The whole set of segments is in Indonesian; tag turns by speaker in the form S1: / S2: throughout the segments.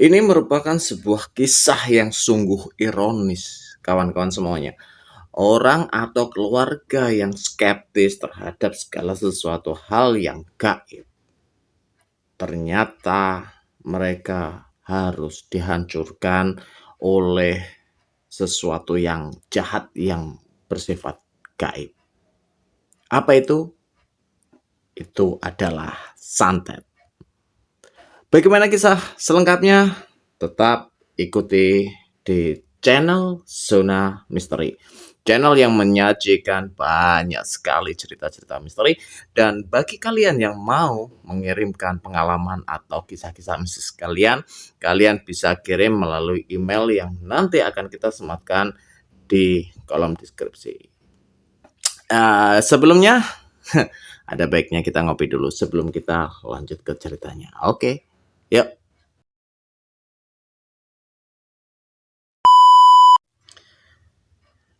S1: Ini merupakan sebuah kisah yang sungguh ironis, kawan-kawan semuanya. Orang atau keluarga yang skeptis terhadap segala sesuatu hal yang gaib. Ternyata mereka harus dihancurkan oleh sesuatu yang jahat yang bersifat gaib. Apa itu? Itu adalah santet. Bagaimana kisah selengkapnya? Tetap ikuti di channel Zona Misteri. Channel yang menyajikan banyak sekali cerita-cerita misteri. Dan bagi kalian yang mau mengirimkan pengalaman atau kisah-kisah mistis kalian, kalian bisa kirim melalui email yang nanti akan kita sematkan di kolom deskripsi. Sebelumnya, ada baiknya kita ngopi dulu sebelum kita lanjut ke ceritanya. Oke, yuk.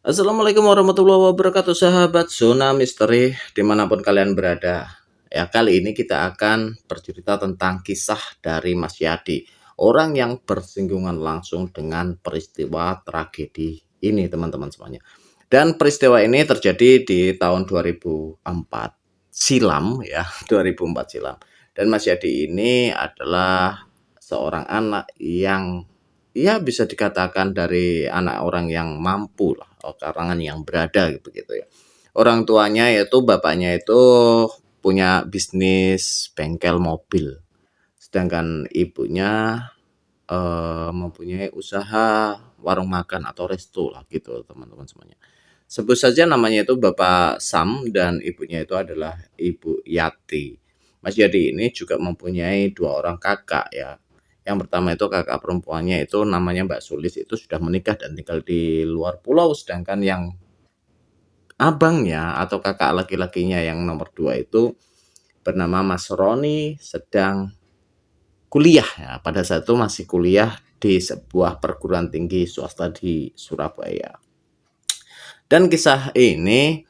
S1: Assalamualaikum warahmatullahi wabarakatuh, sahabat Zona Misteri dimanapun kalian berada. Ya, kali ini kita akan bercerita tentang kisah dari Mas Yadi, orang yang bersinggungan langsung dengan peristiwa tragedi ini, teman-teman semuanya. Dan peristiwa ini terjadi di tahun 2004 silam, ya, 2004 silam. Dan Mas Yadi ini adalah seorang anak yang ya bisa dikatakan dari anak orang yang mampu lah, kalangan yang berada begitu ya. Orang tuanya yaitu bapaknya itu punya bisnis bengkel mobil, sedangkan ibunya mempunyai usaha warung makan atau resto lah gitu, teman-teman semuanya. Sebut saja namanya itu Bapak Sam dan ibunya itu adalah Ibu Yati. Mas Yadi ini juga mempunyai dua orang kakak ya. Yang pertama itu kakak perempuannya itu namanya Mbak Sulis, itu sudah menikah dan tinggal di luar pulau, sedangkan yang abangnya atau kakak laki-lakinya yang nomor 2 itu bernama Mas Roni sedang kuliah ya. Pada saat itu masih kuliah di sebuah perguruan tinggi swasta di Surabaya. Dan kisah ini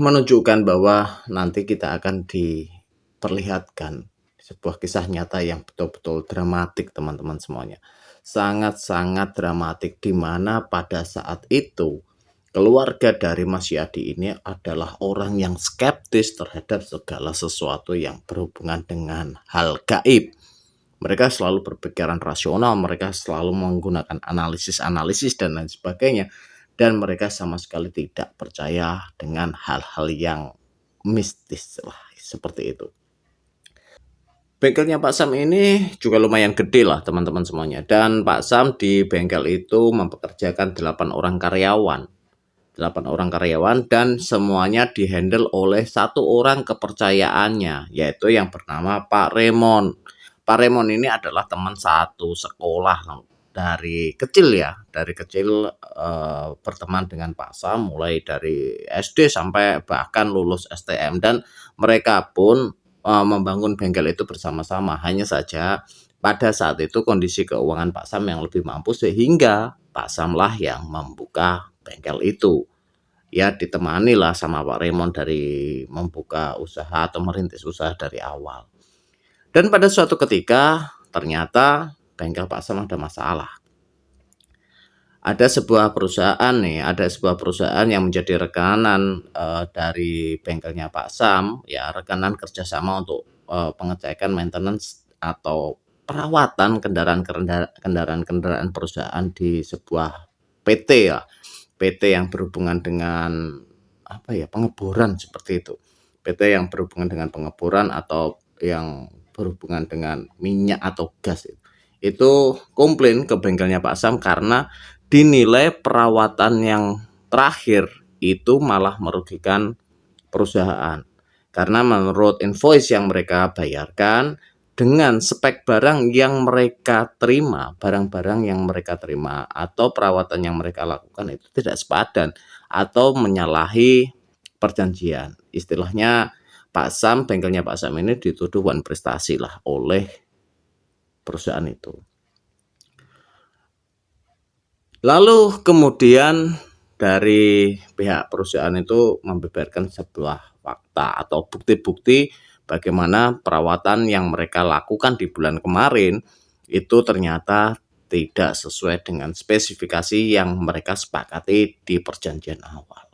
S1: menunjukkan bahwa nanti kita akan diperlihatkan sebuah kisah nyata yang betul-betul dramatik, teman-teman semuanya. Sangat-sangat dramatik, di mana pada saat itu keluarga dari Mas Yadi ini adalah orang yang skeptis terhadap segala sesuatu yang berhubungan dengan hal gaib. Mereka selalu berpikiran rasional, mereka selalu menggunakan analisis-analisis dan lain sebagainya. Dan mereka sama sekali tidak percaya dengan hal-hal yang mistis lah, seperti itu. Bengkelnya Pak Sam ini juga lumayan gede lah, teman-teman semuanya. Dan Pak Sam di bengkel itu mempekerjakan 8 orang karyawan. 8 orang karyawan dan semuanya dihandle oleh satu orang kepercayaannya, yaitu yang bernama Pak Remon. Pak Remon ini adalah teman satu sekolah dari kecil ya, dari kecil berteman dengan Pak Sam mulai dari SD sampai bahkan lulus STM, dan mereka pun membangun bengkel itu bersama-sama. Hanya saja pada saat itu kondisi keuangan Pak Sam yang lebih mampu sehingga Pak Sam lah yang membuka bengkel itu. Ya ditemani lah sama Pak Remon dari membuka usaha atau merintis usaha dari awal. Dan pada suatu ketika ternyata bengkel Pak Sam ada masalah. Ada sebuah perusahaan yang menjadi rekanan dari bengkelnya Pak Sam, ya rekanan kerjasama untuk pengecekan maintenance atau perawatan kendaraan perusahaan di sebuah PT ya, PT yang berhubungan dengan apa ya, pengeboran seperti itu. PT yang berhubungan dengan pengeboran atau yang berhubungan dengan minyak atau gas itu komplain ke bengkelnya Pak Sam karena dinilai perawatan yang terakhir itu malah merugikan perusahaan. Karena menurut invoice yang mereka bayarkan dengan spek barang yang mereka terima, barang-barang yang mereka terima atau perawatan yang mereka lakukan itu tidak sepadan atau menyalahi perjanjian. Istilahnya Pak Sam, bengkelnya Pak Sam ini dituduh wan prestasi lah oleh perusahaan itu. Lalu kemudian dari pihak perusahaan itu membeberkan sebuah fakta atau bukti-bukti bagaimana perawatan yang mereka lakukan di bulan kemarin itu ternyata tidak sesuai dengan spesifikasi yang mereka sepakati di perjanjian awal.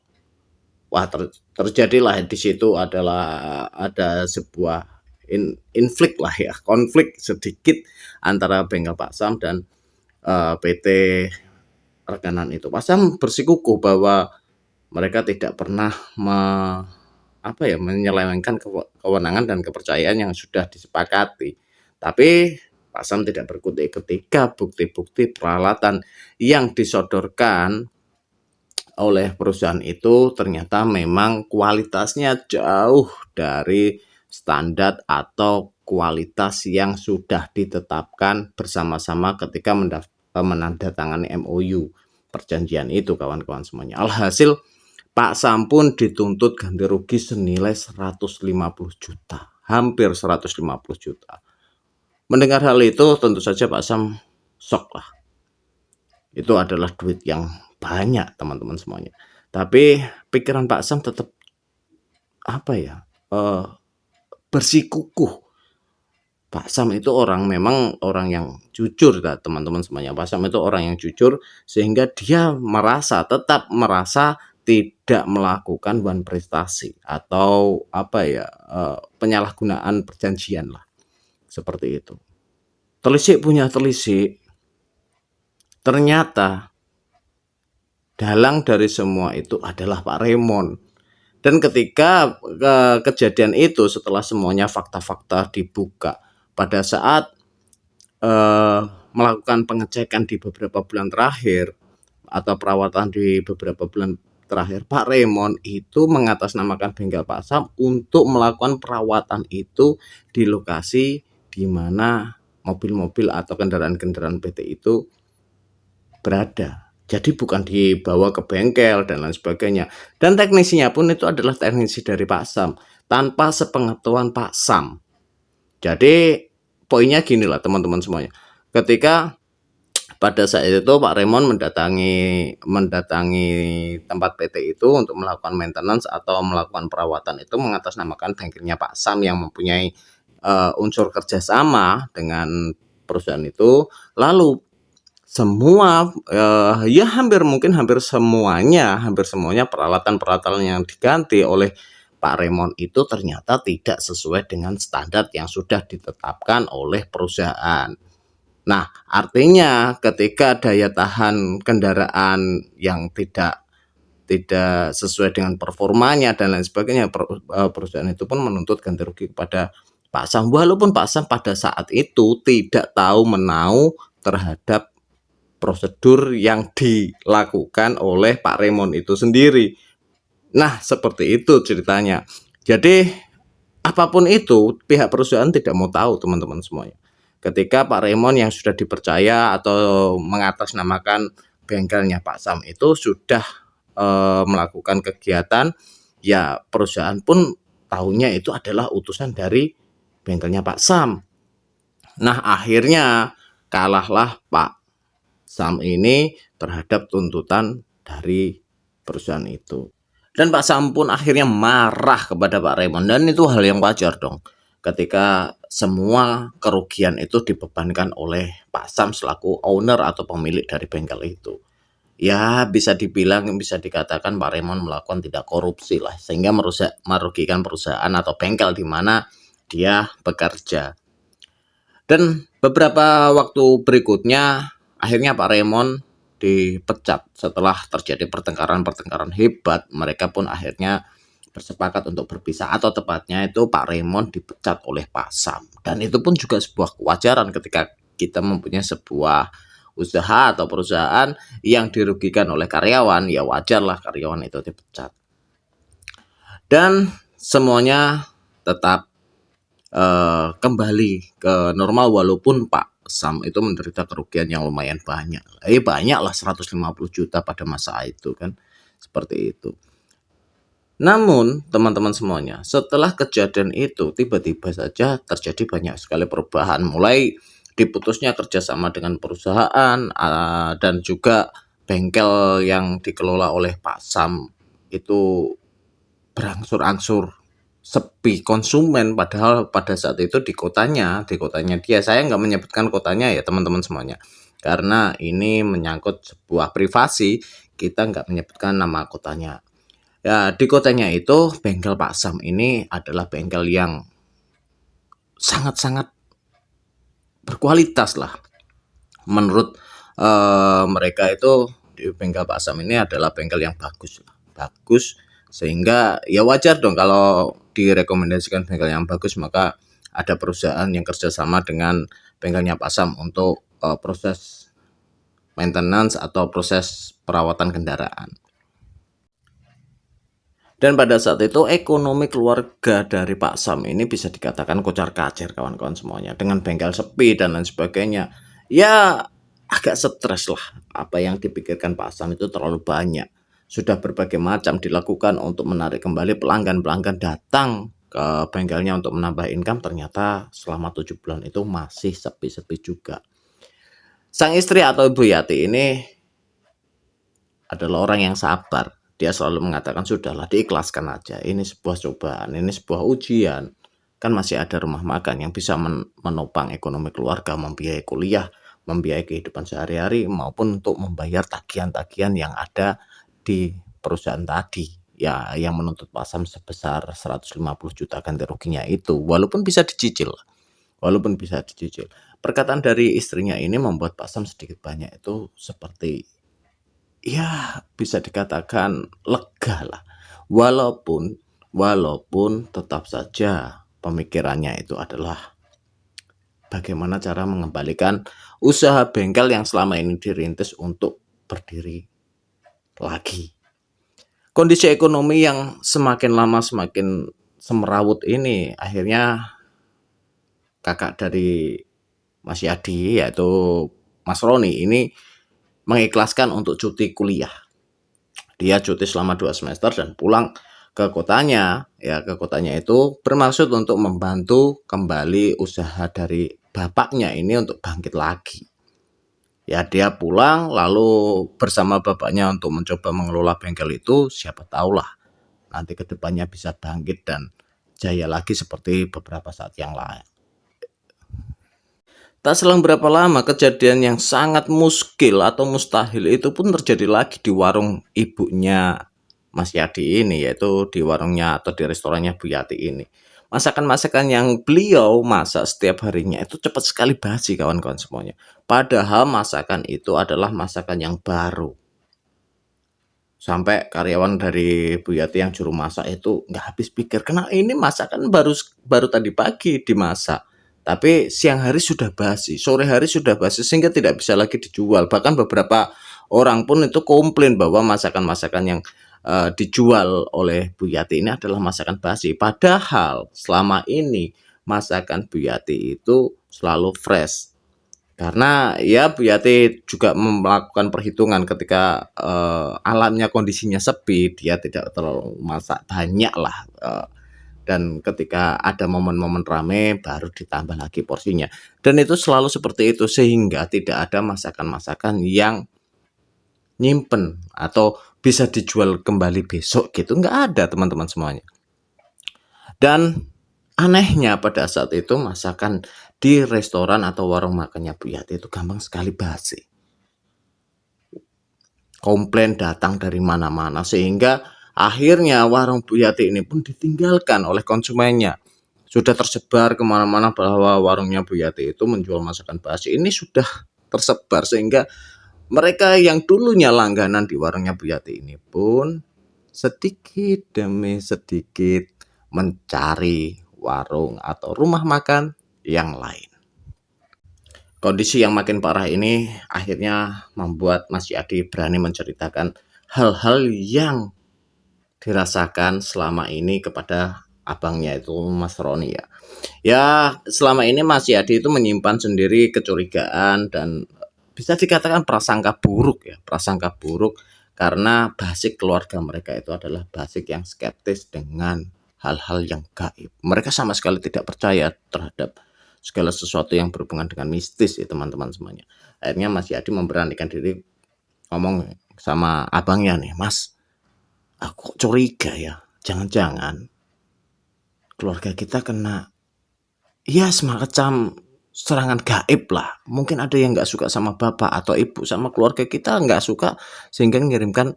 S1: Wah, terjadilah di situ ada sebuah lah ya, konflik sedikit antara bengkel Pak Sam dan PT rekanan itu. Pak Sam bersikukuh bahwa mereka tidak pernah menyelewengkan kewenangan dan kepercayaan yang sudah disepakati. Tapi Pak Sam tidak berkutik ketika bukti-bukti peralatan yang disodorkan oleh perusahaan itu ternyata memang kualitasnya jauh dari standar atau kualitas yang sudah ditetapkan bersama-sama ketika menandatangani MOU perjanjian itu, kawan-kawan semuanya. Alhasil Pak Sam pun dituntut ganti rugi senilai 150 juta, hampir 150 juta. Mendengar hal itu tentu saja Pak Sam shock lah. Itu adalah duit yang banyak, teman-teman semuanya. Tapi pikiran Pak Sam tetap bersikukuh. Pak Sam itu memang orang yang jujur, teman-teman semuanya. Pak Sam itu orang yang jujur sehingga dia tetap merasa tidak melakukan one prestasi atau penyalahgunaan perjanjian lah, seperti itu. Telisik punya telisik, ternyata dalang dari semua itu adalah Pak Raymond. Dan ketika kejadian itu, setelah semuanya fakta-fakta dibuka, pada saat melakukan pengecekan di beberapa bulan terakhir atau perawatan di beberapa bulan terakhir, Pak Raymond itu mengatasnamakan bengkel Pak Sam untuk melakukan perawatan itu di lokasi di mana mobil-mobil atau kendaraan-kendaraan PT itu berada. Jadi bukan dibawa ke bengkel dan lain sebagainya. Dan teknisinya pun itu adalah teknisi dari Pak Sam tanpa sepengetahuan Pak Sam. Jadi poinnya gini lah, teman-teman semuanya. Ketika pada saat itu Pak Raymond mendatangi tempat PT itu untuk melakukan maintenance atau melakukan perawatan itu mengatasnamakan bengkelnya Pak Sam yang mempunyai unsur kerjasama dengan perusahaan itu. Lalu semua hampir semuanya peralatan yang diganti oleh Pak Raymond itu ternyata tidak sesuai dengan standar yang sudah ditetapkan oleh perusahaan. Nah, artinya ketika daya tahan kendaraan yang tidak sesuai dengan performanya dan lain sebagainya, perusahaan itu pun menuntut ganti rugi kepada Pak Sam, walaupun Pak Sam pada saat itu tidak tahu menau terhadap prosedur yang dilakukan oleh Pak Raymond itu sendiri. Nah, seperti itu ceritanya. Jadi apapun itu, pihak perusahaan tidak mau tahu, teman-teman semuanya. Ketika Pak Raymond yang sudah dipercaya atau mengatasnamakan bengkelnya Pak Sam itu sudah melakukan kegiatan, ya perusahaan pun tahunya itu adalah utusan dari bengkelnya Pak Sam. Nah, akhirnya kalahlah Pak Sam ini terhadap tuntutan dari perusahaan itu. Dan Pak Sam pun akhirnya marah kepada Pak Raymond, dan itu hal yang wajar dong. Ketika semua kerugian itu dibebankan oleh Pak Sam selaku owner atau pemilik dari bengkel itu. Ya bisa dikatakan Pak Raymond melakukan tidak korupsi lah, sehingga merugikan perusahaan atau bengkel di mana dia bekerja. Dan beberapa waktu berikutnya akhirnya Pak Raymond dipecat setelah terjadi pertengkaran hebat. Mereka pun akhirnya bersepakat untuk berpisah, atau tepatnya itu Pak Raymond dipecat oleh Pak Sam. Dan itu pun juga sebuah kewajaran ketika kita mempunyai sebuah usaha atau perusahaan yang dirugikan oleh karyawan, ya wajarlah karyawan itu dipecat. Dan semuanya tetap kembali ke normal walaupun Pak Sam itu menderita kerugian yang lumayan banyak. Banyak lah, 150 juta pada masa itu kan. Seperti itu. Namun teman-teman semuanya, setelah kejadian itu tiba-tiba saja terjadi banyak sekali perubahan, mulai diputusnya kerjasama dengan perusahaan dan juga bengkel yang dikelola oleh Pak Sam itu berangsur-angsur sepi konsumen, padahal pada saat itu di kotanya dia, saya nggak menyebutkan kotanya ya teman-teman semuanya, karena ini menyangkut sebuah privasi, kita nggak menyebutkan nama kotanya. Ya, di kotanya itu bengkel Pak Sam ini adalah bengkel yang sangat-sangat berkualitas lah. Menurut mereka itu di bengkel Pak Sam ini adalah bengkel yang bagus, sehingga ya wajar dong kalau direkomendasikan bengkel yang bagus, maka ada perusahaan yang kerjasama dengan bengkelnya Pak Sam untuk proses maintenance atau proses perawatan kendaraan. Dan pada saat itu ekonomi keluarga dari Pak Sam ini bisa dikatakan kocar-kacir kawan-kawan semuanya. Dengan bengkel sepi dan lain sebagainya. Ya agak stres lah. Apa yang dipikirkan Pak Sam itu terlalu banyak. Sudah berbagai macam dilakukan untuk menarik kembali pelanggan-pelanggan datang ke bengkelnya untuk menambah income. Ternyata selama 7 bulan itu masih sepi-sepi juga. Sang istri atau Ibu Yati ini adalah orang yang sabar. Dia selalu mengatakan, sudahlah diikhlaskan aja, ini sebuah cobaan, ini sebuah ujian. Kan masih ada rumah makan yang bisa menopang ekonomi keluarga, membiayai kuliah, membiayai kehidupan sehari-hari, maupun untuk membayar tagihan-tagihan yang ada di perusahaan tadi. Ya, yang menuntut Pak Sam sebesar 150 juta ganti ruginya itu, walaupun bisa dicicil. Perkataan dari istrinya ini membuat Pak Sam sedikit banyak itu seperti, ya bisa dikatakan lega lah. Walaupun tetap saja pemikirannya itu adalah bagaimana cara mengembalikan usaha bengkel yang selama ini dirintis untuk berdiri lagi. Kondisi ekonomi yang semakin lama semakin semerawut ini, akhirnya kakak dari Mas Yadi yaitu Mas Roni ini mengikhlaskan untuk cuti kuliah. Dia cuti selama 2 semester dan pulang ke kotanya. Ya, ke kotanya itu bermaksud untuk membantu kembali usaha dari bapaknya ini untuk bangkit lagi. Ya, dia pulang lalu bersama bapaknya untuk mencoba mengelola bengkel itu, siapa tahulah nanti kedepannya bisa bangkit dan jaya lagi seperti beberapa saat yang lain. Tak selang berapa lama kejadian yang sangat muskil atau mustahil itu pun terjadi lagi di warung ibunya Mas Yadi ini, yaitu di warungnya atau di restorannya Bu Yati ini. Masakan-masakan yang beliau masak setiap harinya itu cepat sekali basi kawan-kawan semuanya. Padahal masakan itu adalah masakan yang baru. Sampai karyawan dari Bu Yati yang juru masak itu nggak habis pikir, karena ini masakan baru tadi pagi dimasak. Tapi siang hari sudah basi, sore hari sudah basi, sehingga tidak bisa lagi dijual. Bahkan beberapa orang pun itu komplain bahwa masakan-masakan yang dijual oleh Bu Yati ini adalah masakan basi. Padahal selama ini masakan Bu Yati itu selalu fresh. Karena ya Bu Yati juga melakukan perhitungan ketika alamnya kondisinya sepi, dia tidak terlalu masak banyak lah. Dan ketika ada momen-momen rame baru ditambah lagi porsinya. Dan itu selalu seperti itu, sehingga tidak ada masakan-masakan yang nyimpen atau bisa dijual kembali besok gitu, nggak ada teman-teman semuanya. Dan anehnya pada saat itu masakan di restoran atau warung makannya Bu Yati itu gampang sekali basi. Komplain datang dari mana-mana, sehingga akhirnya warung Bu Yati ini pun ditinggalkan oleh konsumennya. Sudah tersebar kemana-mana bahwa warungnya Bu Yati itu menjual masakan basi. Ini sudah tersebar sehingga mereka yang dulunya langganan di warungnya Bu Yati ini pun sedikit demi sedikit mencari warung atau rumah makan yang lain. Kondisi yang makin parah ini akhirnya membuat Mas Yadi berani menceritakan hal-hal yang dirasakan selama ini kepada abangnya itu Mas Roni ya. Ya, selama ini Mas Yadi itu menyimpan sendiri kecurigaan dan bisa dikatakan prasangka buruk ya, prasangka buruk karena basic keluarga mereka itu adalah basic yang skeptis dengan hal-hal yang gaib. Mereka sama sekali tidak percaya terhadap segala sesuatu yang berhubungan dengan mistis ya teman-teman semuanya. Akhirnya Mas Yadi memberanikan diri ngomong sama abangnya nih, Mas, aku curiga ya, jangan-jangan keluarga kita kena ya semacam serangan gaib lah. Mungkin ada yang nggak suka sama bapak atau ibu, sama keluarga kita nggak suka, sehingga mengirimkan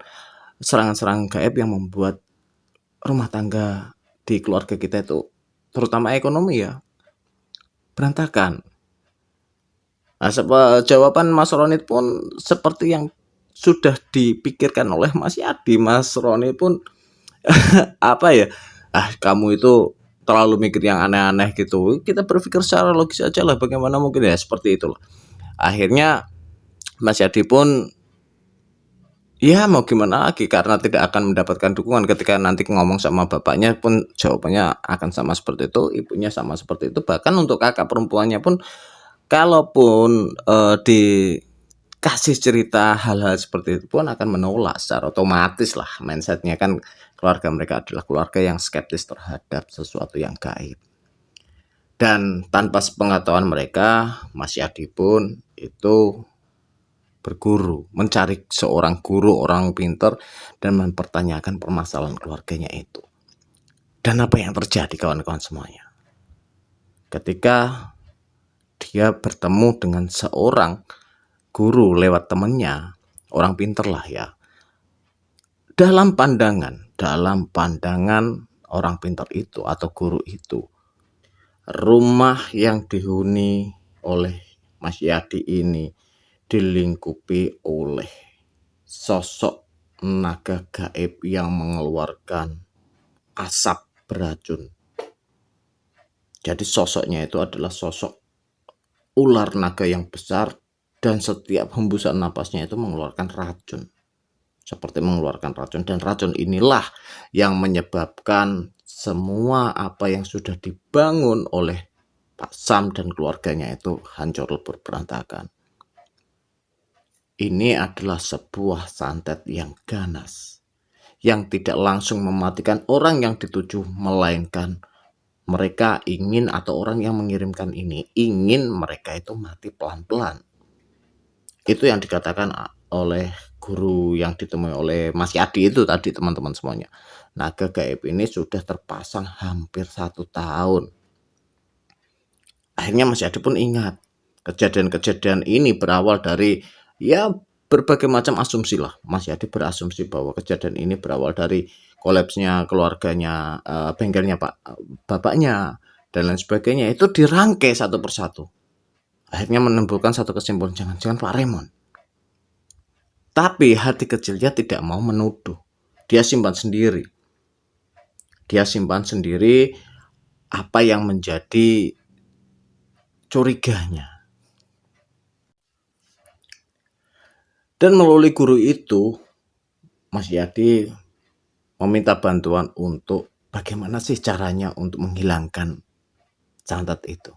S1: serangan-serangan gaib yang membuat rumah tangga di keluarga kita itu, terutama ekonomi ya, berantakan. Nah, jawaban Mas Roni pun seperti yang sudah dipikirkan oleh Mas Yadi. Mas Roni pun apa ya, kamu itu terlalu mikir yang aneh-aneh gitu. Kita berpikir secara logis aja lah, bagaimana mungkin ya, seperti itulah. Akhirnya Mas Yadi pun ya mau gimana lagi, karena tidak akan mendapatkan dukungan ketika nanti ngomong sama bapaknya pun jawabannya akan sama seperti itu, ibunya sama seperti itu. Bahkan untuk kakak perempuannya pun, kalaupun dikasih cerita hal-hal seperti itu pun akan menolak secara otomatis lah. Mindsetnya kan keluarga mereka adalah keluarga yang skeptis terhadap sesuatu yang gaib. Dan tanpa sepengetahuan mereka, Mas Yadi pun itu berguru, mencari seorang guru, orang pintar, dan mempertanyakan permasalahan keluarganya itu. Dan apa yang terjadi kawan-kawan semuanya? Ketika dia bertemu dengan seorang guru lewat temannya, orang pintar lah ya. Dalam pandangan orang pintar itu atau guru itu, rumah yang dihuni oleh Mas Yadi ini dilingkupi oleh sosok naga gaib yang mengeluarkan asap beracun. Jadi sosoknya itu adalah sosok ular naga yang besar, dan setiap hembusan napasnya itu mengeluarkan racun. Seperti mengeluarkan racun, dan racun inilah yang menyebabkan semua apa yang sudah dibangun oleh Pak Sam dan keluarganya itu hancur lebur berantakan. Ini adalah sebuah santet yang ganas, yang tidak langsung mematikan orang yang dituju, melainkan mereka ingin, atau orang yang mengirimkan ini ingin mereka itu mati pelan-pelan. Itu yang dikatakan oleh guru yang ditemui oleh Mas Yadi itu tadi, teman-teman semuanya. Naga gaib ini sudah terpasang hampir 1 tahun. Akhirnya Mas Yadi pun ingat, kejadian-kejadian ini berawal dari ya berbagai macam asumsi lah. Mas Yadi berasumsi bahwa kejadian ini berawal dari kolapsnya keluarganya, bengkelnya bapaknya, dan lain sebagainya. Itu dirangkai satu persatu. Akhirnya menimbulkan satu kesimpulan, jangan-jangan Pak Raymond. Tapi hati kecilnya tidak mau menuduh. Dia simpan sendiri. Apa yang menjadi curiganya. Dan melalui guru itu, Mas Yadi meminta bantuan untuk bagaimana sih caranya untuk menghilangkan santet itu.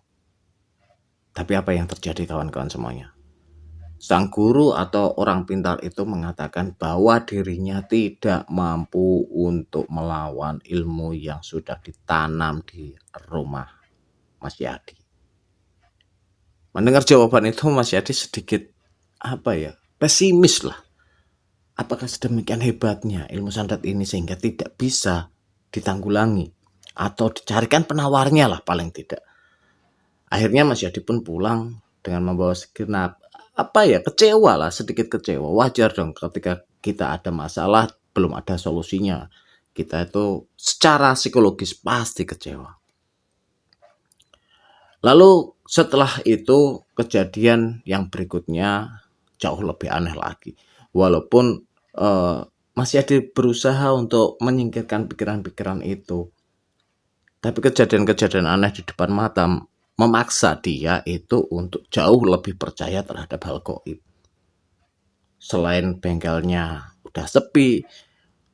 S1: Tapi apa yang terjadi kawan-kawan semuanya? Sang guru atau orang pintar itu mengatakan bahwa dirinya tidak mampu untuk melawan ilmu yang sudah ditanam di rumah Mas Yadi. Mendengar jawaban itu, Mas Yadi sedikit pesimis lah. Apakah sedemikian hebatnya ilmu santet ini sehingga tidak bisa ditanggulangi atau dicarikan penawarnya lah paling tidak. Akhirnya Mas Yadi pun pulang dengan membawa segenap kecewa lah, sedikit kecewa. Wajar dong ketika kita ada masalah belum ada solusinya. Kita itu secara psikologis pasti kecewa. Lalu setelah itu kejadian yang berikutnya jauh lebih aneh lagi. Walaupun Mas Yadi berusaha untuk menyingkirkan pikiran-pikiran itu, tapi kejadian-kejadian aneh di depan mata memaksa dia itu untuk jauh lebih percaya terhadap hal gaib. Selain bengkelnya udah sepi,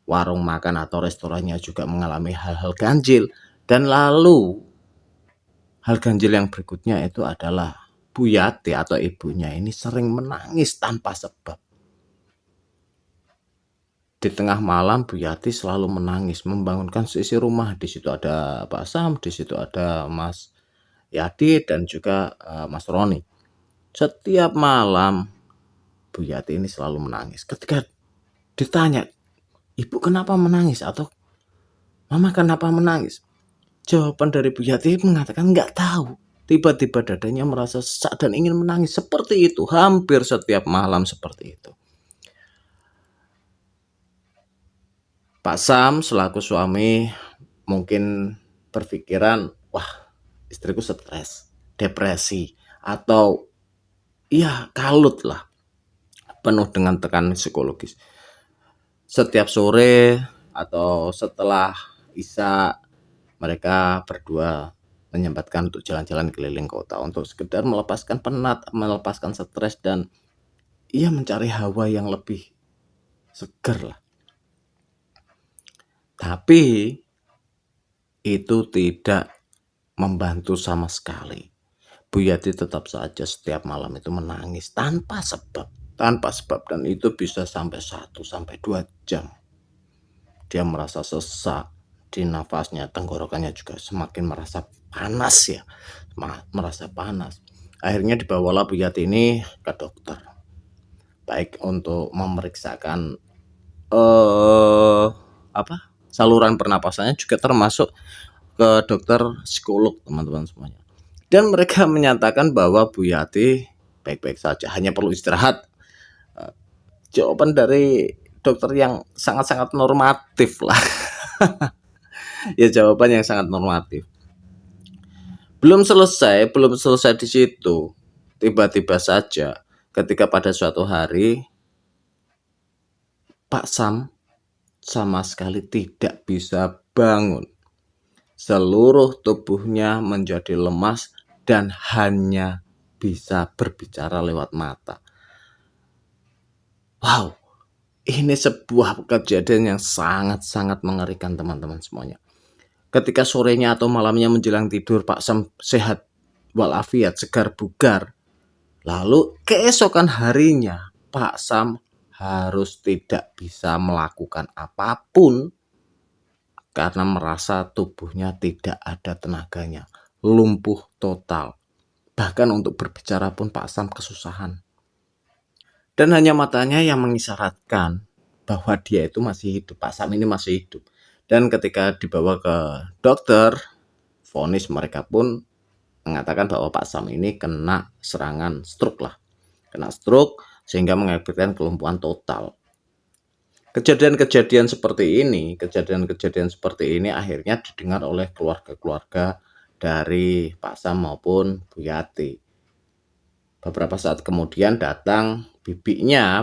S1: warung makan atau restorannya juga mengalami hal-hal ganjil. Dan lalu hal ganjil yang berikutnya itu adalah Bu Yati atau ibunya ini sering menangis tanpa sebab. Di tengah malam Bu Yati selalu menangis, membangunkan seisi rumah. Di situ ada Pak Sam, di situ ada Mas Yadi, dan juga Mas Roni. Setiap malam Bu Yati ini selalu menangis. Ketika ditanya, ibu kenapa menangis, atau mama kenapa menangis, Jawaban dari Bu Yati mengatakan nggak tahu. Tiba-tiba dadanya merasa sesak dan ingin menangis. Seperti itu, hampir setiap malam seperti itu. Pak Sam selaku suami mungkin berpikiran, wah istriku stres, depresi, atau ya kalut lah, penuh dengan tekanan psikologis. Setiap sore atau setelah Isya, mereka berdua menyempatkan untuk jalan-jalan keliling kota untuk sekedar melepaskan penat, melepaskan stres, dan ia mencari hawa yang lebih segar lah. Tapi itu tidak membantu sama sekali. Bu Yati tetap saja setiap malam itu menangis tanpa sebab, dan itu bisa sampai 1-2 jam. Dia merasa sesak di nafasnya, tenggorokannya juga semakin merasa panas ya, merasa panas. Akhirnya dibawalah Bu Yati ini ke dokter, baik untuk memeriksakan saluran pernapasannya, juga termasuk ke dokter psikolog teman-teman semuanya. Dan mereka menyatakan bahwa Bu Yati baik-baik saja, hanya perlu istirahat. Jawaban dari dokter yang sangat-sangat normatif lah. Ya, jawaban yang sangat normatif. Belum selesai di situ. Tiba-tiba saja ketika pada suatu hari Pak Sam sama sekali tidak bisa bangun. Seluruh tubuhnya menjadi lemas dan hanya bisa berbicara lewat mata. Wow, ini sebuah kejadian yang sangat-sangat mengerikan teman-teman semuanya. Ketika sorenya atau malamnya menjelang tidur, Pak Sam sehat walafiat, segar bugar. Lalu keesokan harinya Pak Sam harus tidak bisa melakukan apapun karena merasa tubuhnya tidak ada tenaganya, lumpuh total. Bahkan untuk berbicara pun Pak Sam kesusahan. Dan hanya matanya yang mengisyaratkan bahwa dia itu masih hidup, Pak Sam ini masih hidup. Dan ketika dibawa ke dokter, vonis mereka pun mengatakan bahwa Pak Sam ini kena serangan stroke lah. Kena stroke sehingga mengakibatkan kelumpuhan total. Kejadian-kejadian seperti ini akhirnya didengar oleh keluarga-keluarga dari Pak Sam maupun Bu Yati. Beberapa saat kemudian datang bibinya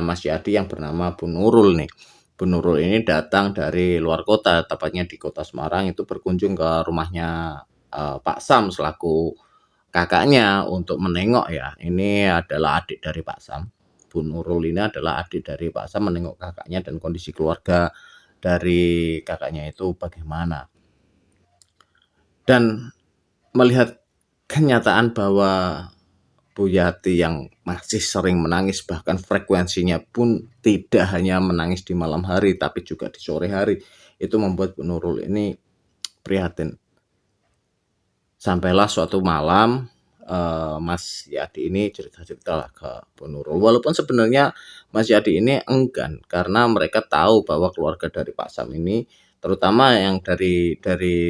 S1: Mas Yadi yang bernama Bu Nurul nih. Bu Nurul ini datang dari luar kota, tepatnya di kota Semarang, itu berkunjung ke rumahnya Pak Sam selaku kakaknya untuk menengok ya. Ini adalah adik dari Pak Sam. Bu Nurul ini adalah adik dari Pak Sam, menengok kakaknya dan kondisi keluarga dari kakaknya itu bagaimana. Dan melihat kenyataan bahwa Bu Yati yang masih sering menangis, bahkan frekuensinya pun tidak hanya menangis di malam hari tapi juga di sore hari, itu membuat Bu Nurul ini prihatin. Sampailah suatu malam Mas Yadi ini cerita-cerita ke Bu Nurul, walaupun sebenarnya Mas Yadi ini enggan karena mereka tahu bahwa keluarga dari Pak Sam ini, terutama yang dari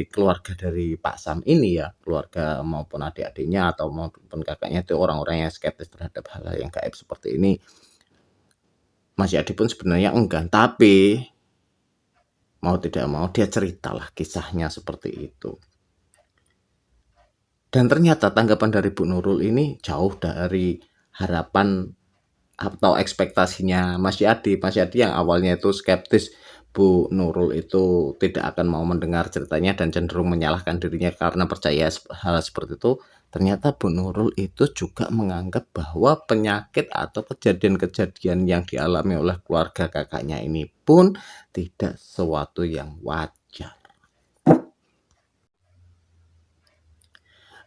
S1: keluarga dari Pak Sam ini ya, keluarga maupun adik-adiknya atau maupun kakaknya, itu orang-orang yang skeptis terhadap hal-hal yang gaib seperti ini. Mas Yadi pun sebenarnya enggan, tapi mau tidak mau dia ceritalah kisahnya seperti itu. Dan ternyata tanggapan dari Bu Nurul ini jauh dari harapan atau ekspektasinya Mas Yadi. Mas Yadi yang awalnya itu skeptis, Bu Nurul itu tidak akan mau mendengar ceritanya dan cenderung menyalahkan dirinya karena percaya hal seperti itu. Ternyata Bu Nurul itu juga menganggap bahwa penyakit atau kejadian-kejadian yang dialami oleh keluarga kakaknya ini pun tidak sesuatu yang wajar.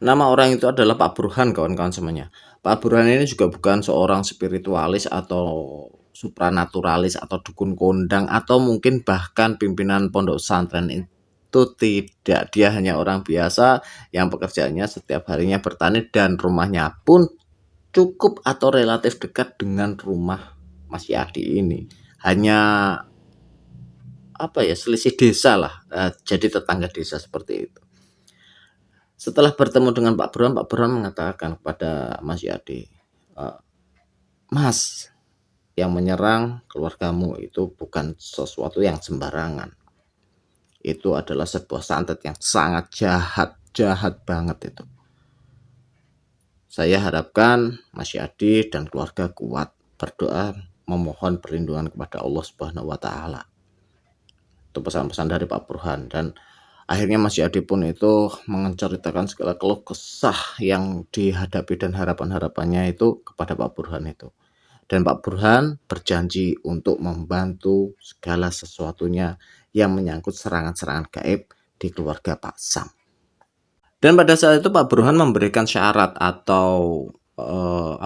S1: Nama orang itu adalah Pak Burhan, kawan-kawan semuanya. Pak Burhan ini juga bukan seorang spiritualis atau supranaturalis atau dukun kondang atau mungkin bahkan pimpinan pondok pesantren, itu tidak. Dia hanya orang biasa yang pekerjaannya setiap harinya bertani dan rumahnya pun cukup atau relatif dekat dengan rumah Mas Yadi ini. Hanya selisih desa lah, jadi tetangga desa seperti itu. Setelah bertemu dengan Pak Burhan mengatakan kepada Mas Yadi, "Mas, yang menyerang keluargamu itu bukan sesuatu yang sembarangan. Itu adalah sebuah santet yang sangat jahat, jahat banget itu. Saya harapkan Mas Yadi dan keluarga kuat berdoa memohon perlindungan kepada Allah Subhanahu wa taala." Itu pesan-pesan dari Pak Burhan, dan akhirnya Mas Yadi pun itu menceritakan segala keluh kesah yang dihadapi dan harapan-harapannya itu kepada Pak Burhan itu. Dan Pak Burhan berjanji untuk membantu segala sesuatunya yang menyangkut serangan-serangan gaib di keluarga Pak Sam. Dan pada saat itu Pak Burhan memberikan syarat atau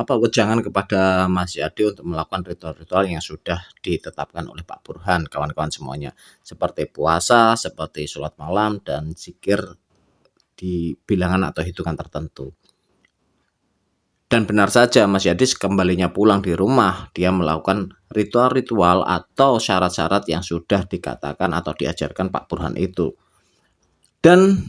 S1: wejangan kepada Mas Yadi untuk melakukan ritual-ritual yang sudah ditetapkan oleh Pak Burhan, kawan-kawan semuanya, seperti puasa, seperti sholat malam, dan zikir di bilangan atau hitungan tertentu. Dan benar saja, Mas Yadi kembalinya pulang di rumah, dia melakukan ritual-ritual atau syarat-syarat yang sudah dikatakan atau diajarkan Pak Burhan itu. Dan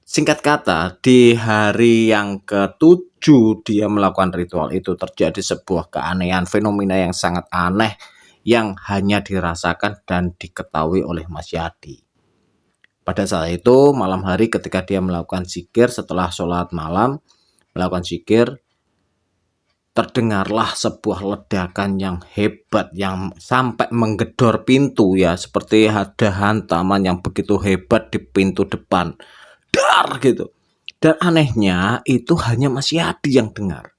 S1: singkat kata, di hari yang ke-7 dia melakukan ritual itu, terjadi sebuah keanehan, fenomena yang sangat aneh yang hanya dirasakan dan diketahui oleh Mas Yadi. Pada saat itu malam hari ketika dia melakukan zikir, setelah sholat malam melakukan zikir, terdengarlah sebuah ledakan yang hebat yang sampai menggedor pintu, ya, seperti ada hantaman yang begitu hebat di pintu depan, dar gitu. Dan anehnya itu hanya Mas Yadi yang dengar.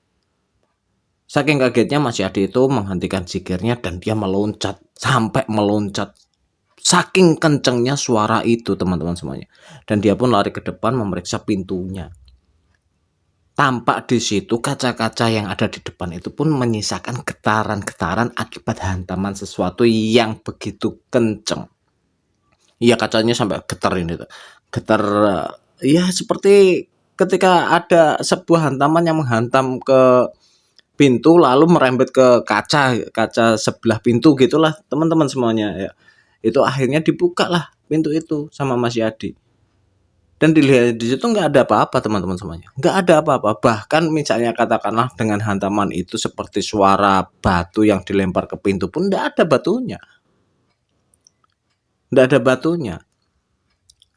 S1: Saking kagetnya Mas Yadi itu menghentikan zikirnya dan dia meloncat, sampai meloncat. Saking kencengnya suara itu, teman-teman semuanya. Dan dia pun lari ke depan memeriksa pintunya. Tampak di situ kaca-kaca yang ada di depan itu pun menyisakan getaran-getaran akibat hantaman sesuatu yang begitu kenceng. Iya, kacanya sampai getar ini tuh. Getar, ya seperti ketika ada sebuah hantaman yang menghantam ke pintu lalu merembet ke kaca sebelah pintu gitulah, teman-teman semuanya ya. Itu akhirnya dibuka lah pintu itu sama Mas Yadi. Dan dilihat di situ nggak ada apa-apa, teman-teman semuanya. Nggak ada apa-apa. Bahkan misalnya katakanlah dengan hantaman itu seperti suara batu yang dilempar ke pintu pun nggak ada batunya. Nggak ada batunya.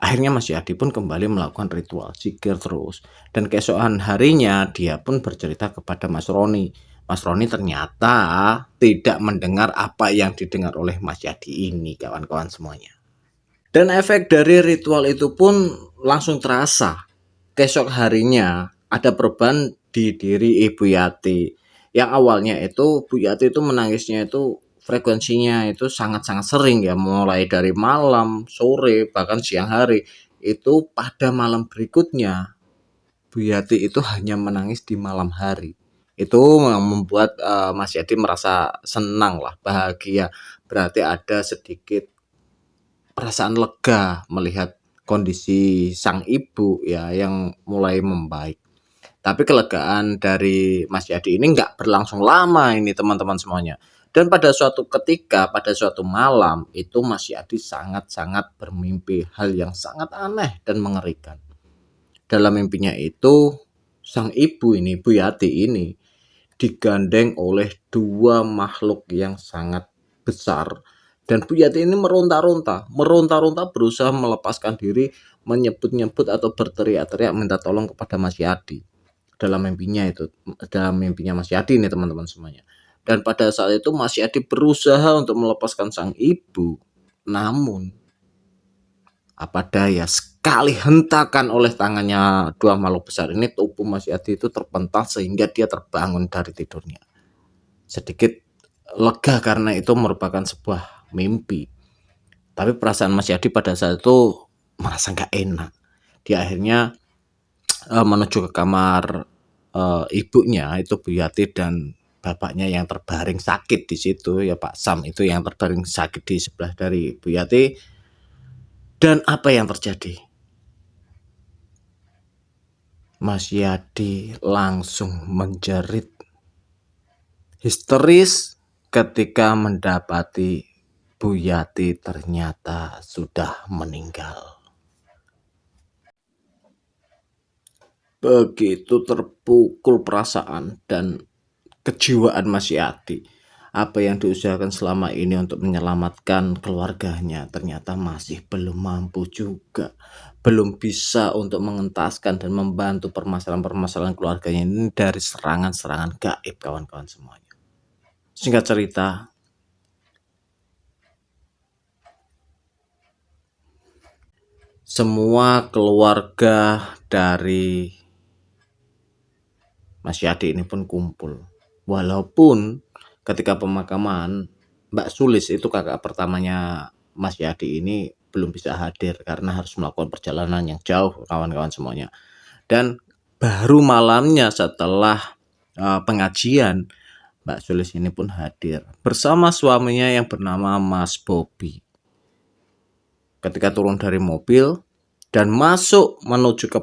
S1: Akhirnya Mas Yadi pun kembali melakukan ritual zikir terus. Dan keesokan harinya dia pun bercerita kepada Mas Roni. Mas Roni ternyata tidak mendengar apa yang didengar oleh Mas Yadi ini, kawan-kawan semuanya. Dan efek dari ritual itu pun langsung terasa. Keesok harinya ada perubahan di diri Ibu Yati. Yang awalnya itu Bu Yati itu menangisnya itu frekuensinya itu sangat-sangat sering, ya, mulai dari malam, sore, bahkan siang hari. Itu pada malam berikutnya Bu Yati itu hanya menangis di malam hari. Itu membuat Mas Yadi merasa senang lah, bahagia. Berarti ada sedikit perasaan lega melihat kondisi sang ibu, ya, yang mulai membaik. Tapi kelegaan dari Mas Yadi ini nggak berlangsung lama ini, teman-teman semuanya. Dan pada suatu ketika, pada suatu malam itu Mas Yadi sangat-sangat bermimpi hal yang sangat aneh dan mengerikan. Dalam mimpinya itu sang ibu ini, Bu Yati ini, digandeng oleh dua makhluk yang sangat besar. Dan Bu Yati ini meronta-ronta berusaha melepaskan diri, menyebut-nyebut atau berteriak-teriak minta tolong kepada Mas Yadi. Dalam mimpinya Mas Yadi ini, teman-teman semuanya. Dan pada saat itu Mas Yadi berusaha untuk melepaskan sang ibu, namun apa daya, sekali hentakan oleh tangannya dua makhluk besar ini, tubuh Mas Yadi itu terpental sehingga dia terbangun dari tidurnya. Sedikit lega karena itu merupakan sebuah mimpi. Tapi perasaan Mas Yadi pada saat itu merasa nggak enak. Dia akhirnya menuju ke kamar ibunya itu Bu Yati dan bapaknya yang terbaring sakit di situ, ya, Pak Sam itu yang terbaring sakit di sebelah dari Bu Yati. Dan apa yang terjadi? Mas Yadi langsung menjerit histeris ketika mendapati Bu Yati ternyata sudah meninggal. Begitu terpukul perasaan dan kejiwaan Mas Yati. Apa yang diusahakan selama ini untuk menyelamatkan keluarganya ternyata masih belum mampu juga. Belum bisa untuk mengentaskan dan membantu permasalahan-permasalahan keluarganya ini dari serangan-serangan gaib, kawan-kawan semuanya. Singkat cerita, semua keluarga dari Mas Yadi ini pun kumpul. Walaupun ketika pemakaman Mbak Sulis itu kakak pertamanya Mas Yadi ini belum bisa hadir karena harus melakukan perjalanan yang jauh, kawan-kawan semuanya. Dan baru malamnya setelah pengajian, Mbak Sulis ini pun hadir bersama suaminya yang bernama Mas Bobi. Ketika turun dari mobil dan masuk menuju ke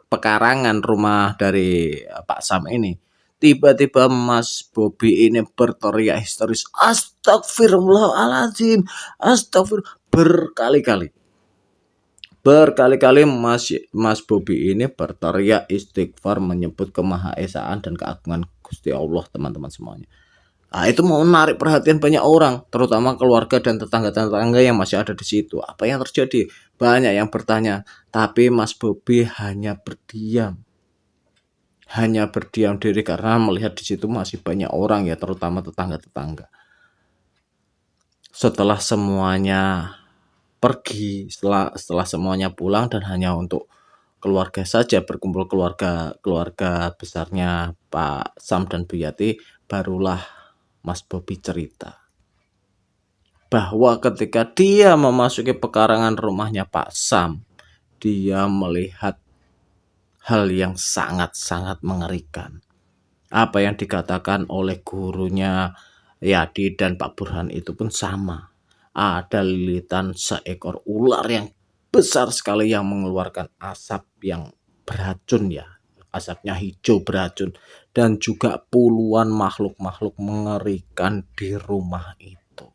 S1: pekarangan rumah dari Pak Sam ini, tiba-tiba Mas Bobi ini berteriak histeris, astagfirullahaladzim, astagfirullah, berkali-kali Mas Bobi ini berteriak istighfar, menyebut kemahaesaan dan keagungan Gusti Allah, teman-teman semuanya. Nah, itu mau menarik perhatian banyak orang, terutama keluarga dan tetangga-tetangga yang masih ada di situ. Apa yang terjadi? Banyak yang bertanya, tapi Mas Bobi hanya berdiam diri karena melihat di situ masih banyak orang ya, terutama tetangga-tetangga. Setelah semuanya pergi, setelah semuanya pulang dan hanya untuk keluarga saja, berkumpul keluarga besarnya Pak Sam dan Bu Yati, barulah Mas Bobi cerita bahwa ketika dia memasuki pekarangan rumahnya Pak Sam, dia melihat hal yang sangat-sangat mengerikan. Apa yang dikatakan oleh gurunya Yadi dan Pak Burhan itu pun sama. Ada lilitan seekor ular yang besar sekali yang mengeluarkan asap yang beracun ya. Asapnya hijau beracun, dan juga puluhan makhluk-makhluk mengerikan di rumah itu.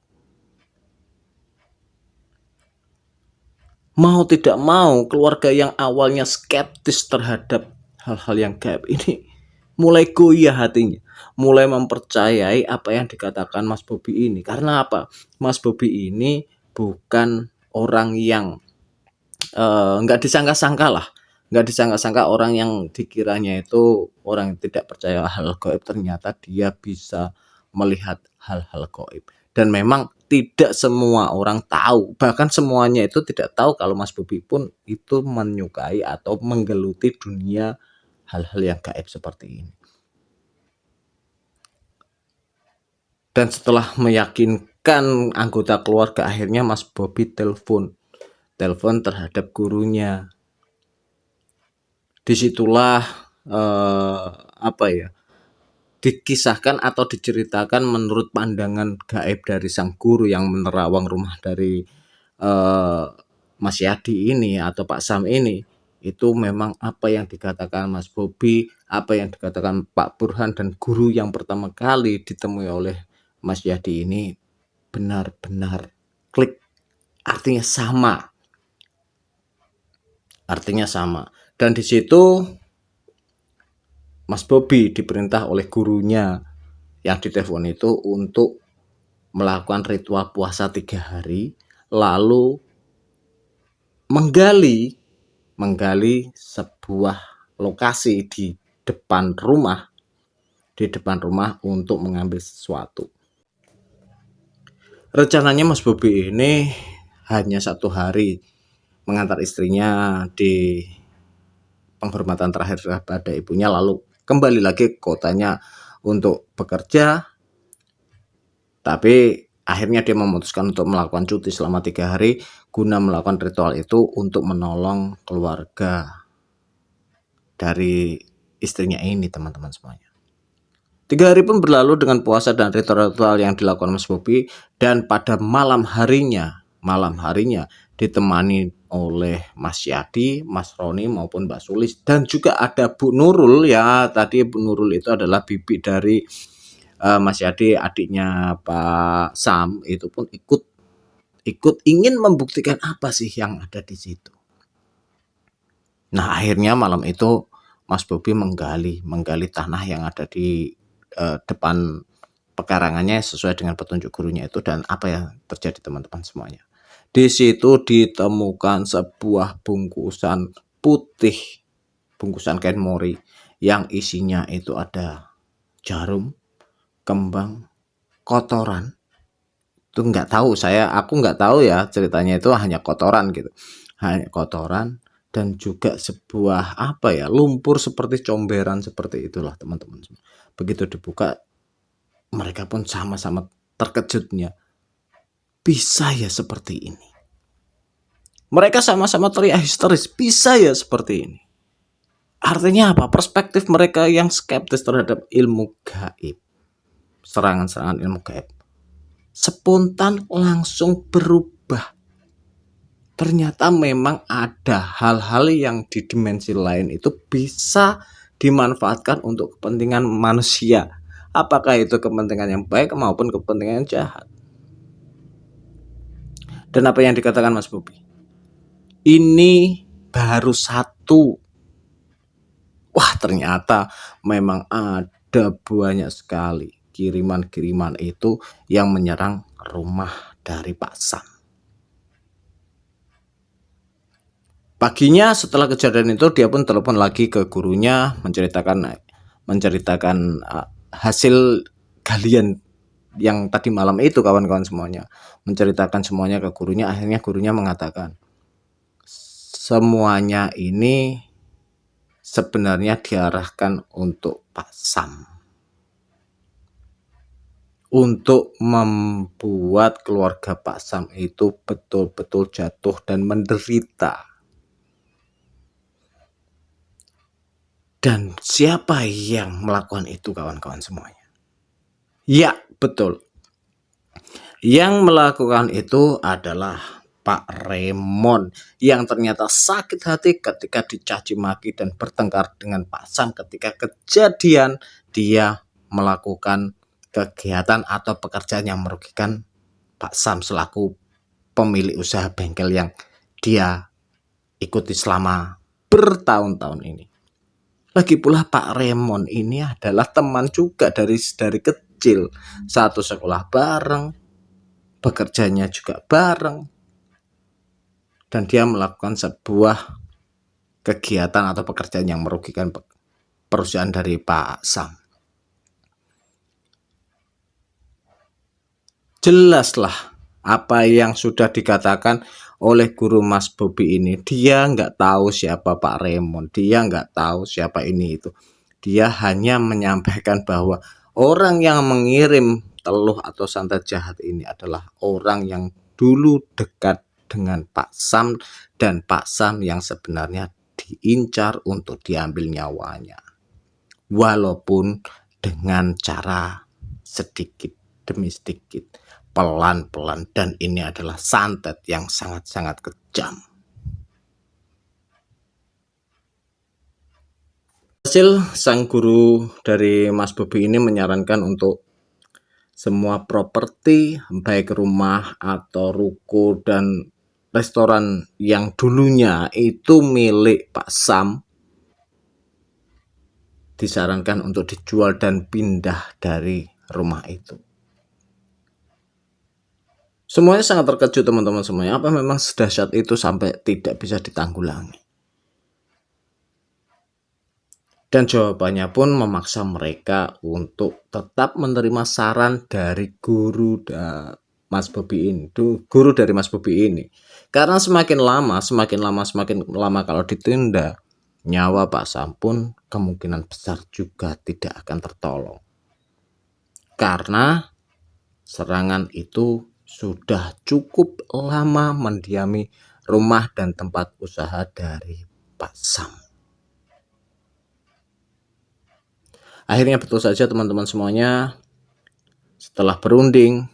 S1: Mau tidak mau, keluarga yang awalnya skeptis terhadap hal-hal yang gaib ini mulai goyah hatinya, mulai mempercayai apa yang dikatakan Mas Bobi ini. Karena apa? Mas Bobi ini bukan orang yang nggak disangka-sangka lah. Nggak disangka-sangka orang yang dikiranya itu orang yang tidak percaya hal gaib, ternyata dia bisa melihat hal-hal gaib. Dan memang tidak semua orang tahu, bahkan semuanya itu tidak tahu kalau Mas Bobi pun itu menyukai atau menggeluti dunia hal-hal yang gaib seperti ini. Dan setelah meyakinkan anggota keluarga, akhirnya Mas Bobi telepon terhadap gurunya. Disitulah dikisahkan atau diceritakan menurut pandangan gaib dari sang guru yang menerawang rumah dari Mas Yadi ini atau Pak Sam ini. Itu memang apa yang dikatakan Mas Bobi, apa yang dikatakan Pak Burhan dan guru yang pertama kali ditemui oleh Mas Yadi ini benar-benar klik. Artinya sama. Dan di situ Mas Bobi diperintah oleh gurunya yang ditelepon itu untuk melakukan ritual puasa 3 hari, lalu menggali sebuah lokasi di depan rumah untuk mengambil sesuatu. Rencananya Mas Bobi ini hanya 1 hari mengantar istrinya di penghormatan terakhir pada ibunya, lalu kembali lagi ke kotanya untuk bekerja. Tapi akhirnya dia memutuskan untuk melakukan cuti selama 3 hari guna melakukan ritual itu untuk menolong keluarga dari istrinya ini, teman-teman semuanya. 3 hari pun berlalu dengan puasa dan ritual-ritual yang dilakukan Mas Bobi, dan pada malam harinya ditemani oleh Mas Yadi, Mas Roni maupun Mbak Sulis, dan juga ada Bu Nurul ya. Tadi Bu Nurul itu adalah bibi dari Mas Yadi, adiknya Pak Sam, itu pun ikut ikut ingin membuktikan apa sih yang ada di situ. Nah, akhirnya malam itu Mas Bobi menggali tanah yang ada di depan pekarangannya sesuai dengan petunjuk gurunya itu, dan apa yang terjadi teman-teman semuanya. Di situ ditemukan sebuah bungkusan putih, bungkusan kain mori yang isinya itu ada jarum, kembang, kotoran. Itu aku nggak tahu ya, ceritanya itu hanya kotoran gitu. Hanya kotoran dan juga sebuah lumpur seperti comberan seperti itulah teman-teman. Begitu dibuka, mereka pun sama-sama terkejutnya. Bisa ya seperti ini. Mereka sama-sama teriak histeris, bisa ya seperti ini. Artinya apa? Perspektif mereka yang skeptis terhadap ilmu gaib, serangan-serangan ilmu gaib, spontan langsung berubah. Ternyata memang ada hal-hal yang di dimensi lain itu bisa dimanfaatkan untuk kepentingan manusia. Apakah itu kepentingan yang baik maupun kepentingan yang jahat. Dan apa yang dikatakan Mas Bobi? Ini baru satu. Wah, ternyata memang ada banyak sekali kiriman-kiriman itu yang menyerang rumah dari Pak Sam. Paginya setelah kejadian itu dia pun telepon lagi ke gurunya menceritakan hasil galian yang tadi malam itu, kawan-kawan semuanya. Menceritakan semuanya ke gurunya. Akhirnya gurunya mengatakan, semuanya ini sebenarnya diarahkan untuk Pak Sam, untuk membuat keluarga Pak Sam itu betul-betul jatuh dan menderita. Dan siapa yang melakukan itu, kawan-kawan semuanya? Ya, betul. Yang melakukan itu adalah Pak Remon, yang ternyata sakit hati ketika dicaci maki dan bertengkar dengan Pak Sam ketika kejadian dia melakukan kegiatan atau pekerjaan yang merugikan Pak Sam selaku pemilik usaha bengkel yang dia ikuti selama bertahun-tahun ini. Lagi pula Pak Remon ini adalah teman juga dari kecil, satu sekolah bareng, bekerjanya juga bareng, dan dia melakukan sebuah kegiatan atau pekerjaan yang merugikan perusahaan dari Pak Sam. Jelaslah apa yang sudah dikatakan oleh guru Mas Bobi ini. Dia nggak tahu siapa Pak Remon, dia nggak tahu siapa ini itu. Dia hanya menyampaikan bahwa orang yang mengirim teluh atau santet jahat ini adalah orang yang dulu dekat dengan Pak Sam, dan Pak Sam yang sebenarnya diincar untuk diambil nyawanya, walaupun dengan cara sedikit demi sedikit, pelan-pelan, dan ini adalah santet yang sangat-sangat kejam. Hasil, sang guru dari Mas Bobi ini menyarankan untuk semua properti, baik rumah atau ruko dan restoran yang dulunya itu milik Pak Sam, disarankan untuk dijual dan pindah dari rumah itu. Semuanya sangat terkejut teman-teman semuanya. Apa memang sedahsyat itu sampai tidak bisa ditanggulangi? Dan jawabannya pun memaksa mereka untuk tetap menerima saran dari guru Mas Bobi ini, guru dari Mas Bobi ini. Karena semakin lama kalau ditunda, nyawa Pak Sam pun kemungkinan besar juga tidak akan tertolong. Karena serangan itu sudah cukup lama mendiami rumah dan tempat usaha dari Pak Sam. Akhirnya betul saja teman-teman semuanya, setelah berunding,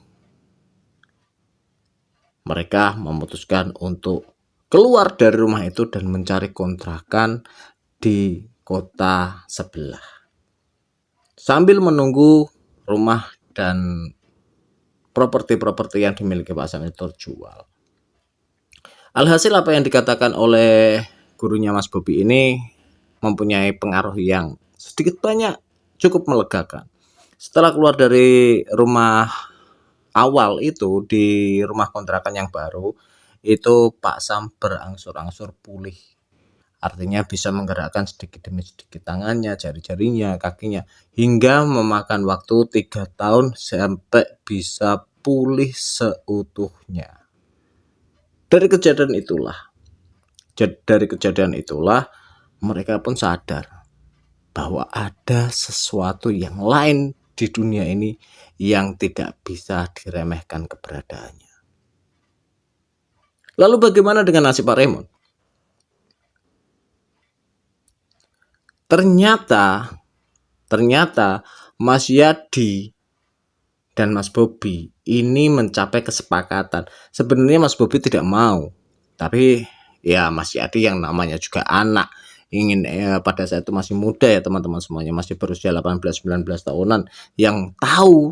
S1: mereka memutuskan untuk keluar dari rumah itu dan mencari kontrakan di kota sebelah. Sambil menunggu rumah dan properti-properti yang dimiliki Pak Sam itu terjual. Alhasil apa yang dikatakan oleh gurunya Mas Bobi ini mempunyai pengaruh yang sedikit banyak cukup melegakan. Setelah keluar dari rumah awal itu, di rumah kontrakan yang baru, itu Pak Sam berangsur-angsur pulih. Artinya bisa menggerakkan sedikit demi sedikit tangannya, jari-jarinya, kakinya, hingga memakan waktu 3 tahun sampai bisa pulih seutuhnya. Dari kejadian itulah mereka pun sadar bahwa ada sesuatu yang lain di dunia ini yang tidak bisa diremehkan keberadaannya. Lalu bagaimana dengan nasib Pak Raymond? Ternyata Mas Yadi dan Mas Bobi ini mencapai kesepakatan. Sebenarnya Mas Bobi tidak mau, tapi ya Mas Yadi yang namanya juga anak, ingin pada saat itu masih muda ya teman-teman semuanya, masih berusia 18-19 tahunan, yang tahu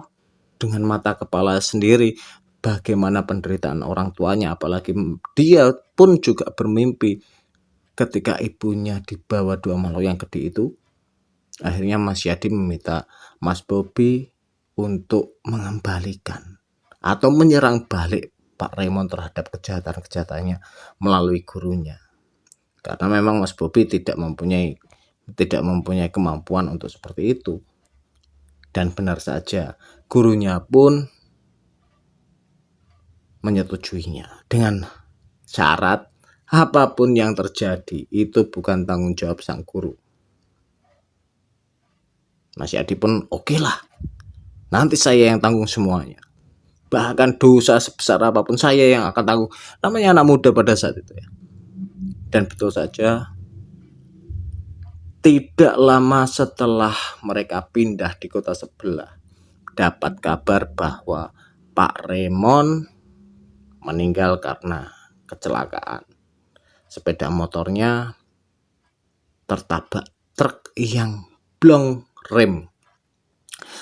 S1: dengan mata kepala sendiri bagaimana penderitaan orang tuanya, apalagi dia pun juga bermimpi ketika ibunya dibawa 2 makhluk yang gede itu. Akhirnya Mas Yadi meminta Mas Bobi untuk mengembalikan atau menyerang balik Pak Raymond terhadap kejahatan-kejahatannya melalui gurunya. Karena memang Mas Bobi tidak mempunyai kemampuan untuk seperti itu. Dan benar saja, gurunya pun menyetujuinya dengan syarat apapun yang terjadi itu bukan tanggung jawab sang guru. Mas Yadi pun oke lah, nanti saya yang tanggung semuanya. Bahkan dosa sebesar apapun saya yang akan tanggung. Namanya anak muda pada saat itu ya. Dan betul saja, tidak lama setelah mereka pindah di kota sebelah, dapat kabar bahwa Pak Raymond meninggal karena kecelakaan. Sepeda motornya tertabrak truk yang blong rem,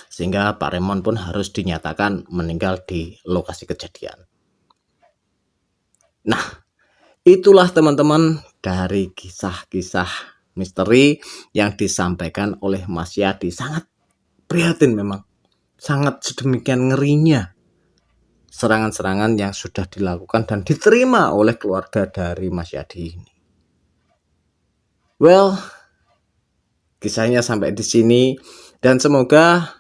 S1: sehingga Pak Raymond pun harus dinyatakan meninggal di lokasi kejadian. Nah, itulah teman-teman dari kisah-kisah misteri yang disampaikan oleh Mas Yadi. Sangat prihatin memang, sangat sedemikian ngerinya serangan-serangan yang sudah dilakukan dan diterima oleh keluarga dari Mas Yadi ini. Well, kisahnya sampai di sini, dan semoga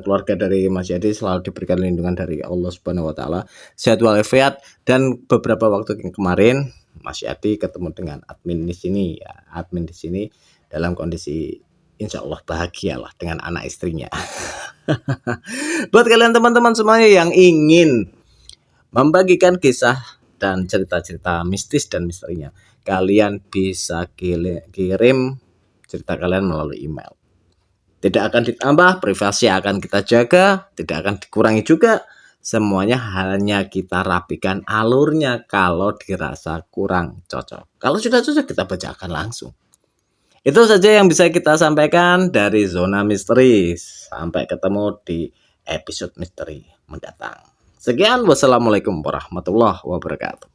S1: keluarga dari Mas Yadi selalu diberikan lindungan dari Allah Subhanahu wa taala, sehat walafiat. Dan beberapa waktu kemarin Mas Yadi ketemu dengan admin di sini ya, admin di sini dalam kondisi insya Allah bahagialah dengan anak istrinya. Buat kalian teman-teman semuanya yang ingin membagikan kisah dan cerita-cerita mistis dan misterinya, kalian bisa kirim cerita kalian melalui email. Tidak akan ditambah, privasi akan kita jaga, tidak akan dikurangi juga. Semuanya hanya kita rapikan alurnya kalau dirasa kurang cocok. Kalau sudah cocok, kita bacakan langsung. Itu saja yang bisa kita sampaikan dari Zona Misteri. Sampai ketemu di episode misteri mendatang. Sekian, wassalamualaikum warahmatullahi wabarakatuh.